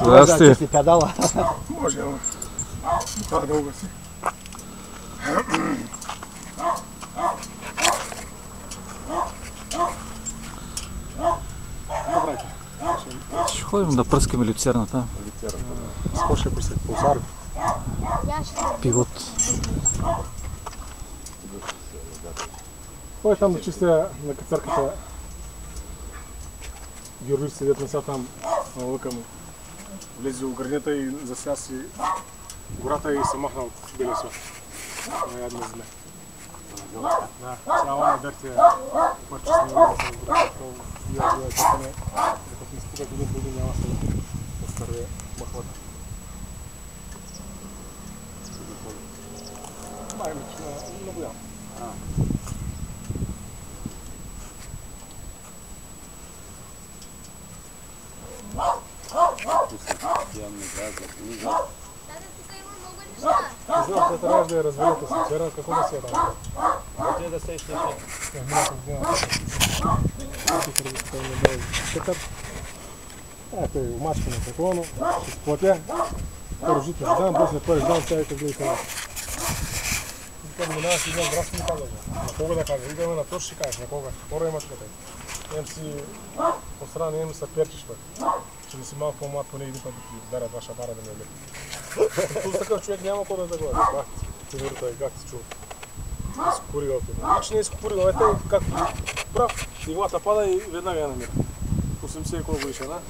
Здрасти. Да, си педала. Може, ама. Това дълго си. Ще ходим да пръскаме люцерната. Скоше ако се пулсар. Пивот. Кой там да чистя на кацарката? Георгий седят на там на лъка му. Влезе в градинята и зася си гората и се махна от белия свят. На ядна земя. Да, сега ама бяхте парче с него в гората, вия чакане, докато не стига годин няма се остърве махвата. Май ми, много ям. Не знам, че трябваш да я развалите с вчера, какво да си я дам? Где да се ще? Ето е умачка на такова, но ще сплатя. Първожите да дам, после първи дам, сега къде и къде. Тук минаваш един раз ми каза, на кого да кажа, идеме на точно ще кажеш, на кога. Хора имат къде. Имам си пострана, имам са перчиш пък. Че да си малко по-млад, поне един път да ти дарят ваша бара да ме лепи. Тут такъв човек няма кой да загледа. Бах, ценурата и как се чува. Изкуригал те. Лично не изкуригал, ето както прав. Иглата пада и веднага я намира. 80 и колко годишна, да?